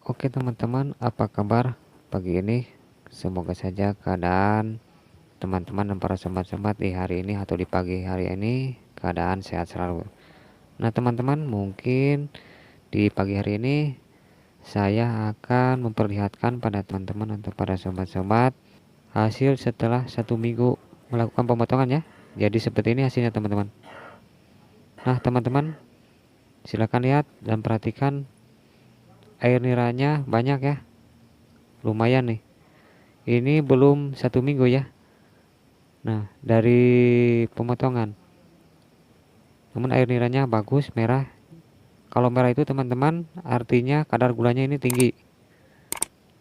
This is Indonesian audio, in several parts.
Oke teman-teman, apa kabar pagi ini? Semoga saja keadaan teman-teman dan para sobat-sobat di hari ini atau di pagi hari ini keadaan sehat selalu. Nah teman-teman, mungkin di pagi hari ini saya akan memperlihatkan pada teman-teman atau pada sobat-sobat hasil setelah 1 minggu melakukan pemotongan ya. Jadi seperti ini hasilnya teman-teman. Nah teman-teman, silakan lihat dan perhatikan, air niranya banyak ya, lumayan nih. Ini belum 1 minggu ya. Nah, dari pemotongan. Namun air niranya bagus, merah. Kalau merah itu teman-teman artinya kadar gulanya ini tinggi.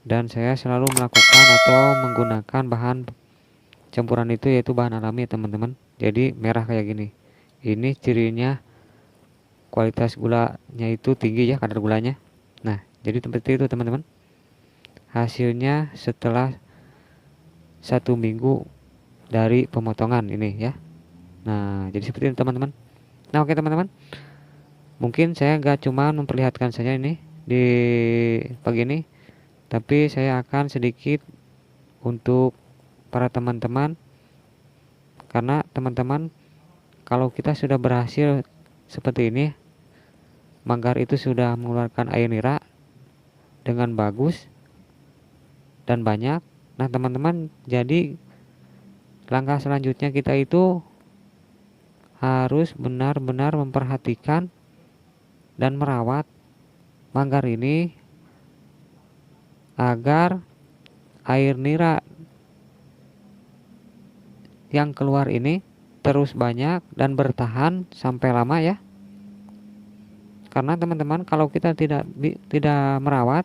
Dan saya selalu melakukan atau menggunakan bahan campuran itu yaitu bahan alami ya teman-teman. Jadi merah kayak gini. Ini cirinya kualitas gulanya itu tinggi ya, kadar gulanya. Nah, jadi seperti itu teman-teman. Hasilnya setelah 1 minggu dari pemotongan ini ya. Nah, jadi seperti itu teman-teman. Nah, oke teman-teman. Mungkin saya gak cuma memperlihatkan saja ini di pagi ini, tapi saya akan sedikit untuk para teman-teman, karena teman-teman kalau kita sudah berhasil seperti ini, manggar itu sudah mengeluarkan air nira dengan bagus dan banyak. Nah teman-teman, jadi langkah selanjutnya kita itu harus benar-benar memperhatikan dan merawat manggar ini agar air nira yang keluar ini terus banyak dan bertahan sampai lama ya. Karena teman-teman kalau kita tidak merawat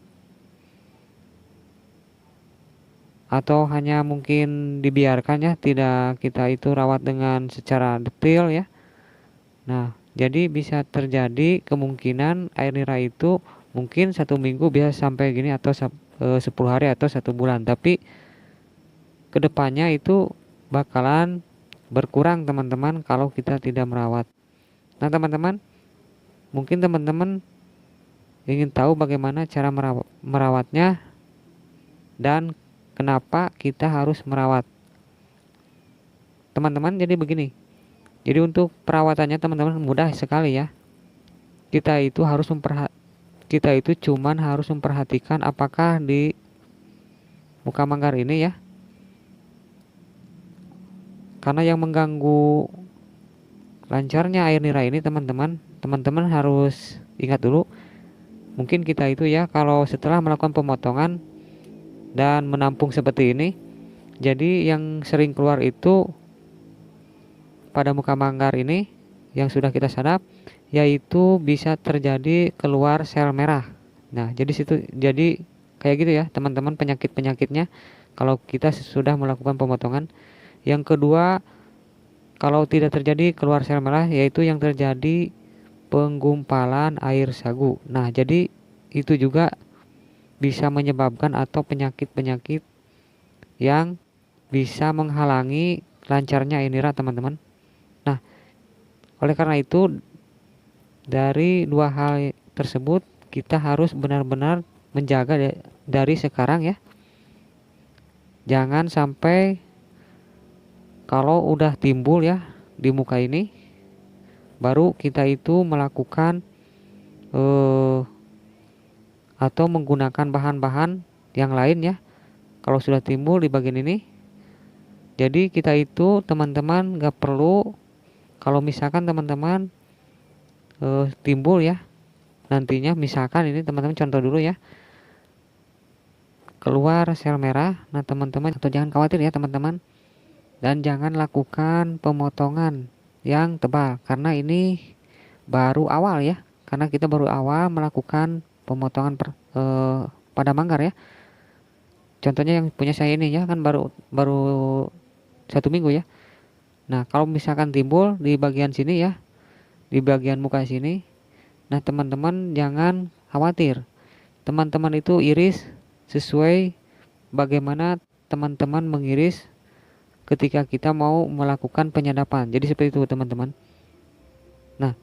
atau hanya mungkin dibiarkan ya, tidak kita itu rawat dengan secara detail ya. Nah, jadi bisa terjadi kemungkinan air nira itu mungkin 1 minggu bisa sampai gini atau 10 hari atau 1 bulan, tapi kedepannya itu bakalan berkurang teman-teman kalau kita tidak merawat. Nah teman-teman, mungkin teman-teman ingin tahu bagaimana cara merawatnya dan kenapa kita harus merawat. Teman-teman, jadi begini. Jadi untuk perawatannya teman-teman mudah sekali ya. Kita itu cuman harus memperhatikan apakah di muka manggar ini ya, karena yang mengganggu lancarnya air nira ini teman-teman harus ingat dulu. Mungkin kita itu ya, kalau setelah melakukan pemotongan dan menampung seperti ini, jadi yang sering keluar itu pada muka manggar ini yang sudah kita sadap, yaitu bisa terjadi keluar sel merah. Nah jadi kayak gitu ya teman-teman, penyakitnya kalau kita sudah melakukan pemotongan. Yang kedua, kalau tidak terjadi keluar sel merah, yaitu yang terjadi penggumpalan air sagu. Nah jadi itu juga bisa menyebabkan atau penyakit-penyakit yang bisa menghalangi lancarnya air nira teman-teman. Nah oleh karena itu, dari dua hal tersebut kita harus benar-benar menjaga dari sekarang ya. Jangan sampai kalau udah timbul ya di muka ini, baru kita itu melakukan atau menggunakan bahan-bahan yang lain ya. Kalau sudah timbul di bagian ini, jadi kita itu teman-teman gak perlu, kalau misalkan teman-teman timbul ya nantinya, misalkan ini teman-teman contoh dulu ya, keluar sel merah. Nah teman-teman atau jangan khawatir ya teman-teman, dan jangan lakukan pemotongan yang tebal karena ini baru awal ya, karena kita baru awal melakukan pemotongan pada manggar ya. Contohnya yang punya saya ini ya, kan baru 1 minggu ya. Nah kalau misalkan timbul di bagian sini ya, di bagian muka sini, nah teman-teman jangan khawatir. Teman-teman itu iris sesuai bagaimana teman-teman mengiris ketika kita mau melakukan penyadapan. Jadi seperti itu teman-teman. Nah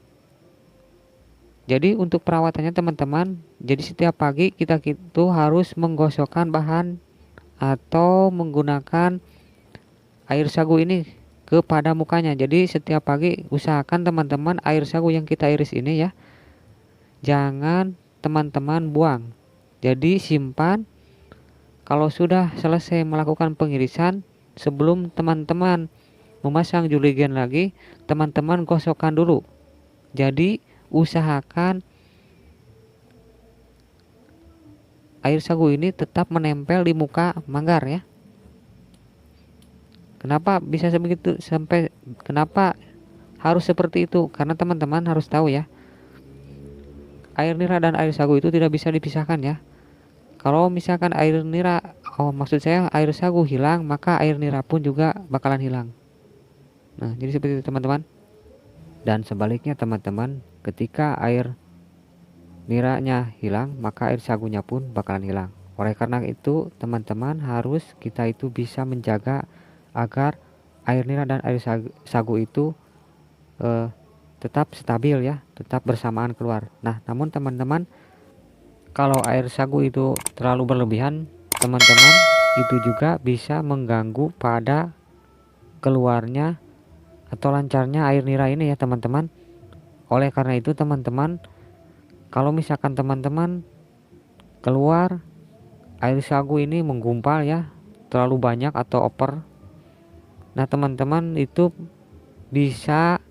Jadi untuk perawatannya teman-teman, jadi setiap pagi kita itu harus menggosokkan bahan atau menggunakan air sagu ini kepada mukanya. Jadi setiap pagi usahakan teman-teman air sagu yang kita iris ini ya, jangan teman-teman buang. Jadi simpan. Kalau sudah selesai melakukan pengirisan, sebelum teman-teman memasang juligen lagi, teman-teman gosokkan dulu. Jadi usahakan air sagu ini tetap menempel di muka manggar ya. Kenapa bisa sebegitu, kenapa harus seperti itu? Karena teman-teman harus tahu ya, air nira dan air sagu itu tidak bisa dipisahkan ya. Kalau misalkan air nira, maksud saya air sagu hilang, maka air nira pun juga bakalan hilang. Nah, jadi seperti itu teman-teman. Dan sebaliknya teman-teman, ketika air niranya hilang, maka air sagunya pun bakalan hilang. Oleh karena itu, teman-teman harus kita itu bisa menjaga agar air nira dan air sagu itu tetap stabil ya, tetap bersamaan keluar. Nah, namun teman-teman, kalau air sagu itu terlalu berlebihan, teman-teman, itu juga bisa mengganggu pada keluarnya atau lancarnya air nira ini ya teman-teman. Oleh karena itu teman-teman, kalau misalkan teman-teman keluar air sagu ini menggumpal ya, terlalu banyak atau over, nah teman-teman itu bisa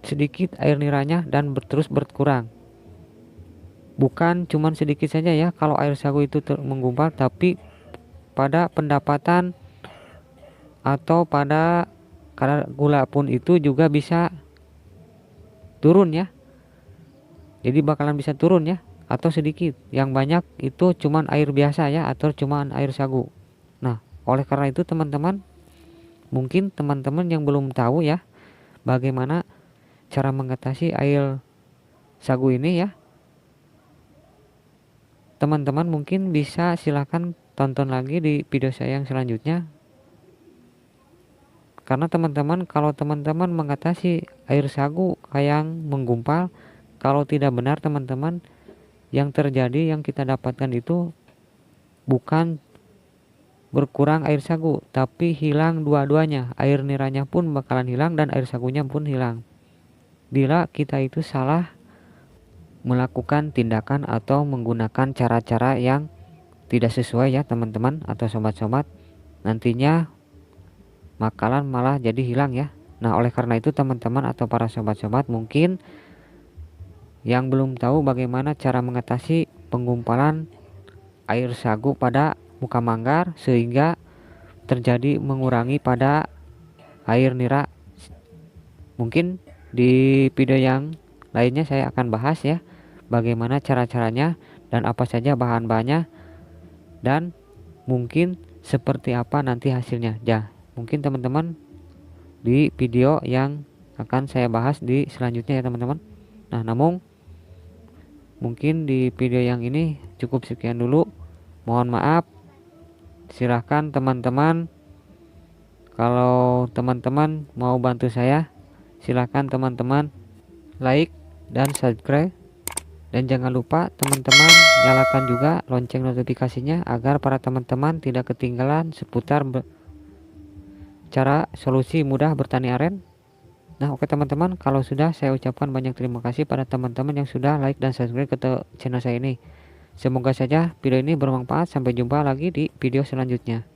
sedikit air niranya dan terus berkurang. Bukan cuman sedikit saja ya kalau air sagu itu menggumpal, tapi pada pendapatan atau pada kadar gula pun itu juga bisa turun ya. Jadi bakalan bisa turun ya, atau sedikit. Yang banyak itu cuman air biasa ya, atau cuman air sagu. Nah, oleh karena itu teman-teman, mungkin teman-teman yang belum tahu ya bagaimana cara mengatasi air sagu ini ya, teman-teman mungkin bisa silahkan tonton lagi di video saya yang selanjutnya. Karena teman-teman, kalau teman-teman mengatasi air sagu yang menggumpal, kalau tidak benar teman-teman, yang terjadi yang kita dapatkan itu bukan berkurang air sagu, tapi hilang dua-duanya. Air niranya pun bakalan hilang dan air sagunya pun hilang. Bila kita itu salah melakukan tindakan atau menggunakan cara-cara yang tidak sesuai ya teman-teman atau sobat-sobat, nantinya bakalan malah jadi hilang ya. Nah, oleh karena itu teman-teman atau para sobat-sobat mungkin yang belum tahu bagaimana cara mengatasi penggumpalan air sagu pada muka manggar sehingga terjadi mengurangi pada air nira, mungkin di video yang lainnya saya akan bahas ya bagaimana cara-caranya dan apa saja bahan-bahannya dan mungkin seperti apa nanti hasilnya ya. Mungkin teman-teman di video yang akan saya bahas di selanjutnya ya teman-teman. Nah, namun mungkin di video yang ini cukup sekian dulu. Mohon maaf. Silahkan teman-teman, kalau teman-teman mau bantu saya, silahkan teman-teman like dan subscribe. Dan jangan lupa teman-teman nyalakan juga lonceng notifikasinya agar para teman-teman tidak ketinggalan seputar cara solusi mudah bertani aren. Nah, oke teman-teman, kalau sudah saya ucapkan banyak terima kasih pada teman-teman yang sudah like dan subscribe ke channel saya ini. Semoga saja video ini bermanfaat. Sampai jumpa lagi di video selanjutnya.